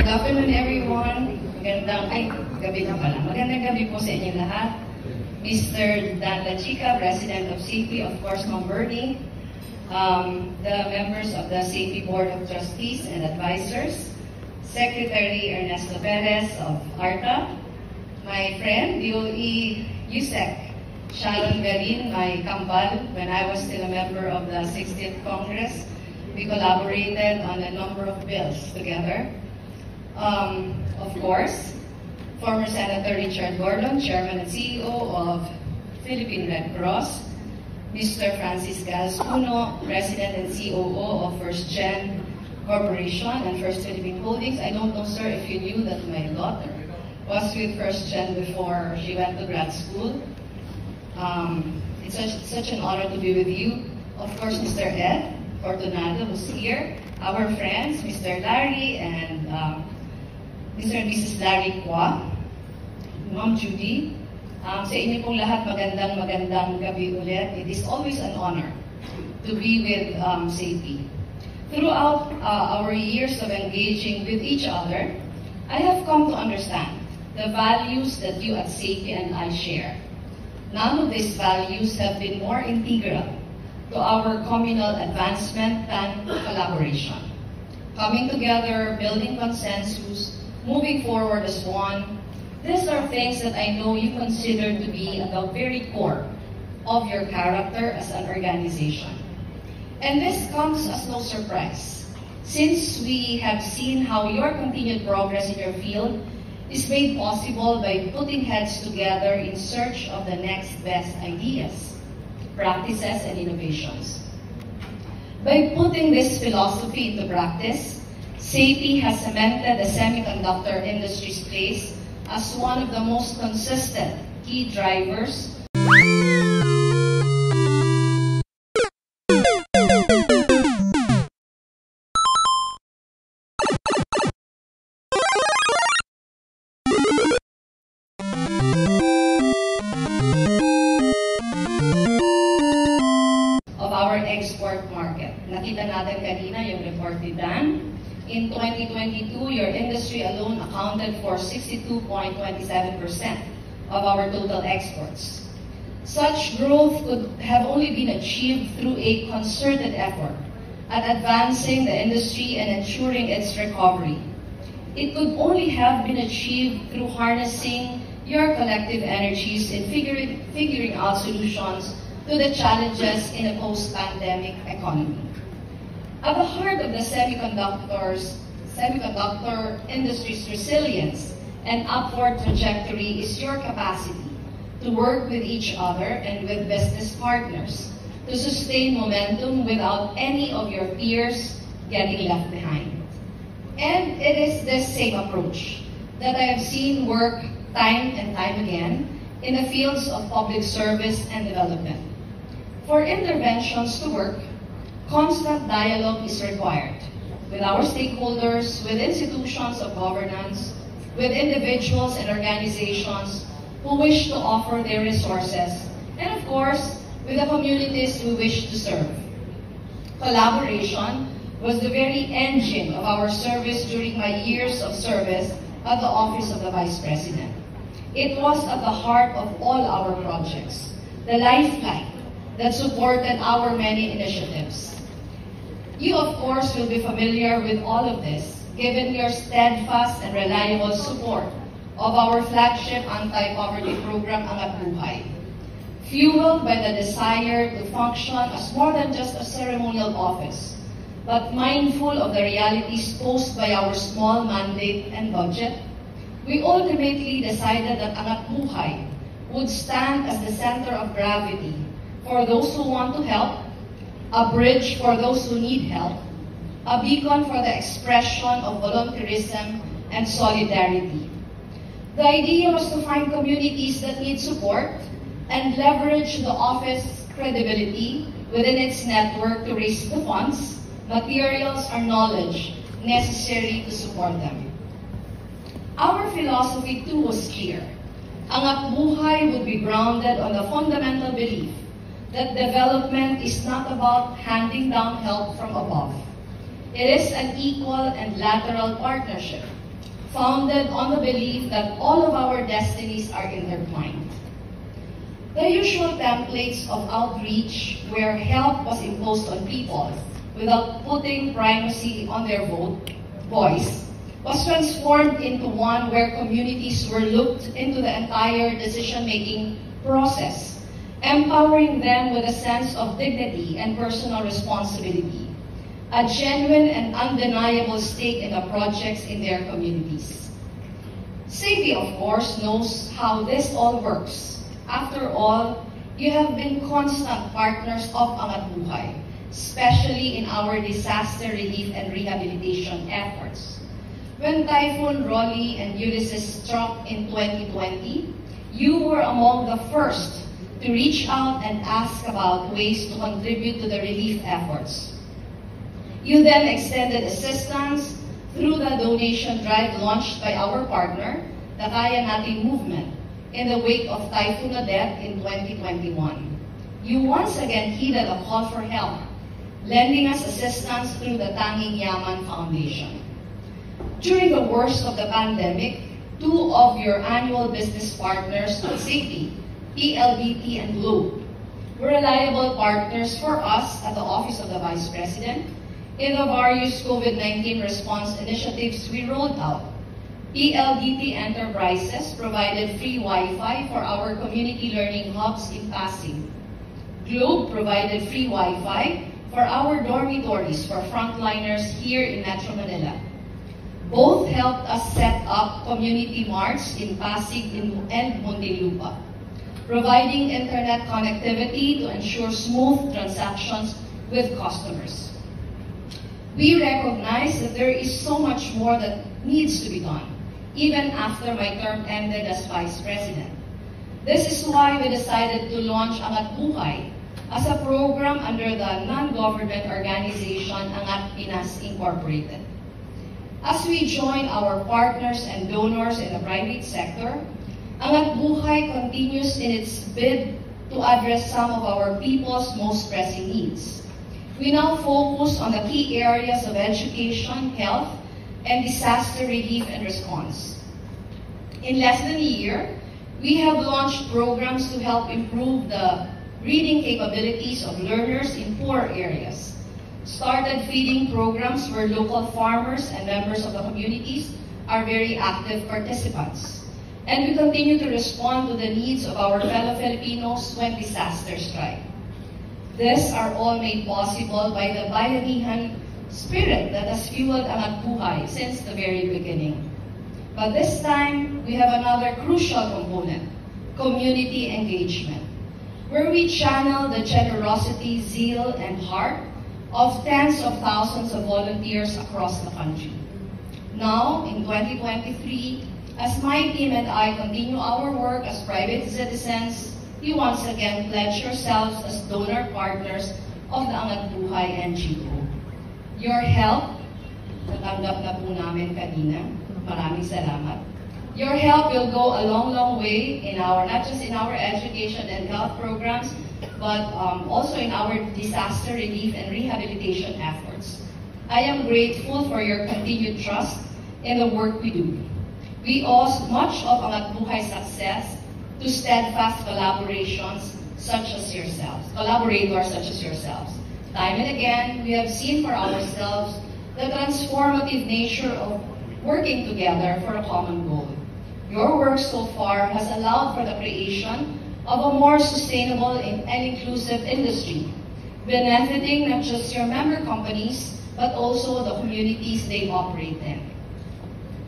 Good afternoon, everyone. Gabi na pala. Magandang gabi po sa inyo lahat. Mr. Dan La Chica, President of Seipi, of course, Ma'am Bernie, the members of the Seipi Board of Trustees and Advisors, Secretary Ernesto Perez of ARTA, my friend, DOE USEC, Sharon Verin, my kambal, when I was still a member of the 60th Congress. We collaborated on a number of bills together. Of course, former Senator Richard Gordon, Chairman and CEO of Philippine Red Cross, Mr. Francis Galspuno, President and COO of First Gen Corporation and First Philippine Holdings. I don't know, sir, if you knew that my daughter was with First Gen before she went to grad school. It's such an honor to be with you. Of course, Mr. Ed Fortunado, who's here, our friends, Mr. Larry and Mr. and Mrs. Larry Kwa, Ma'am Judy. Sa inyo pong lahat, magandang gabi ulit. It is always an honor to be with Seipi. Throughout our years of engaging with each other, I have come to understand the values that you at Seipi and I share. None of these values have been more integral to our communal advancement than collaboration. Coming together, building consensus, moving forward as one, these are things that I know you consider to be at the very core of your character as an organization. And this comes as no surprise, since we have seen how your continued progress in your field is made possible by putting heads together in search of the next best ideas, practices, and innovations. By putting this philosophy into practice, Seipi has cemented the semiconductor industry's place as one of the most consistent key drivers of our export market. Nakita natin kanina yung report ni Dan. In 2022, your industry alone accounted for 62.27% of our total exports. Such growth could have only been achieved through a concerted effort at advancing the industry and ensuring its recovery. It could only have been achieved through harnessing your collective energies in figuring out solutions to the challenges in a post-pandemic economy. At the heart of the semiconductor industry's resilience and upward trajectory is your capacity to work with each other and with business partners to sustain momentum without any of your peers getting left behind. And it is this same approach that I have seen work time and time again in the fields of public service and development. For interventions to work, constant dialogue is required with our stakeholders, with institutions of governance, with individuals and organizations who wish to offer their resources, and of course, with the communities we wish to serve. Collaboration was the very engine of our service during my years of service at the Office of the Vice President. It was at the heart of all our projects, the lifeline that supported our many initiatives. You, of course, will be familiar with all of this, given your steadfast and reliable support of our flagship anti-poverty program, Angat Buhay. Fueled by the desire to function as more than just a ceremonial office, but mindful of the realities posed by our small mandate and budget, we ultimately decided that Angat Buhay would stand as the center of gravity for those who want to help, a bridge for those who need help, a beacon for the expression of volunteerism and solidarity. The idea was to find communities that need support and leverage the office's credibility within its network to raise the funds, materials, or knowledge necessary to support them. Our philosophy too was clear. Angat Buhay would be grounded on the fundamental belief that development is not about handing down help from above. It is an equal and lateral partnership founded on the belief that all of our destinies are intertwined. The usual templates of outreach where help was imposed on people without putting primacy on their voice was transformed into one where communities were looked into the entire decision-making process, empowering them with a sense of dignity and personal responsibility, a genuine and undeniable stake in the projects in their communities. Seipi, of course, knows how this all works. After all, you have been constant partners of Angat Buhay, especially in our disaster relief and rehabilitation efforts. When Typhoon Rolly and Ulysses struck in 2020, you were among the first to reach out and ask about ways to contribute to the relief efforts. You then extended assistance through the donation drive launched by our partner, the Kaya Natin movement, in the wake of Typhoon Odette in 2021. You once again heeded a call for help, lending us assistance through the Tanging Yaman Foundation. During the worst of the pandemic, two of your annual business partners at Seipi, PLDT and Globe, were reliable partners for us at the Office of the Vice President in the various COVID-19 response initiatives we rolled out. PLDT Enterprises provided free Wi-Fi for our community learning hubs in Pasig. Globe provided free Wi-Fi for our dormitories for frontliners here in Metro Manila. Both helped us set up community marts in Pasig and Muntinlupa, providing internet connectivity to ensure smooth transactions with customers. We recognize that there is so much more that needs to be done, even after my term ended as Vice President. This is why we decided to launch Angat Buhay as a program under the non-government organization Angat Pinas Incorporated. As we join our partners and donors in the private sector, Angat Buhay continues in its bid to address some of our people's most pressing needs. We now focus on the key areas of education, health, and disaster relief and response. In less than a year, we have launched programs to help improve the reading capabilities of learners in poor areas, started feeding programs where local farmers and members of the communities are very active participants, and we continue to respond to the needs of our fellow Filipinos when disasters strike. These are all made possible by the bayanihan spirit that has fueled Angat Buhay since the very beginning. But this time, we have another crucial component, community engagement, where we channel the generosity, zeal, and heart of tens of thousands of volunteers across the country. Now, in 2023, as my team and I continue our work as private citizens, you once again pledge yourselves as donor partners of the Angat Buhay NGO. Your help, natanggap na po namin kanina, maraming salamat. Your help will go a long way in our, not just in our education and health programs, but also in our disaster relief and rehabilitation efforts. I am grateful for your continued trust in the work we do. We owe much of Angat Buhay's success to steadfast collaborators such as yourselves. Time and again, we have seen for ourselves the transformative nature of working together for a common goal. Your work so far has allowed for the creation of a more sustainable and inclusive industry, benefiting not just your member companies, but also the communities they operate in.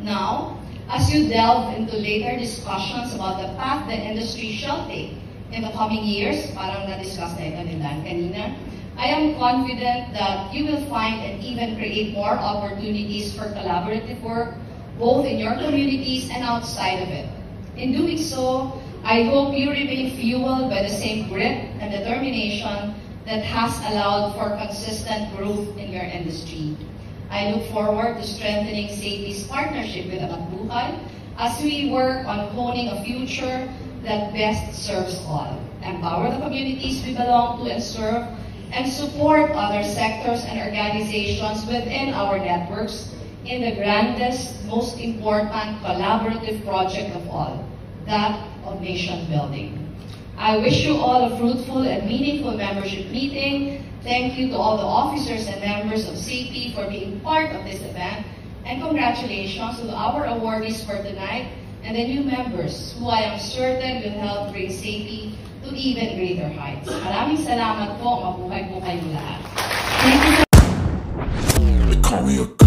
Now, as you delve into later discussions about the path the industry shall take in the coming years, parang na-discuss na ito ni Dan kanina, I am confident that you will find and even create more opportunities for collaborative work, both in your communities and outside of it. In doing so, I hope you remain fueled by the same grit and determination that has allowed for consistent growth in your industry. I look forward to strengthening Seipi's partnership with Angat Buhay as we work on honing a future that best serves all, empower the communities we belong to and serve, and support other sectors and organizations within our networks in the grandest, most important collaborative project of all, that of nation building. I wish you all a fruitful and meaningful membership meeting. Thank you to all the officers and members of Seipi for being part of this event. And congratulations to our awardees for tonight and the new members who I am certain will help bring Seipi to even greater heights. Maraming salamat po. Mabuhay po kayong lahat. Thank you.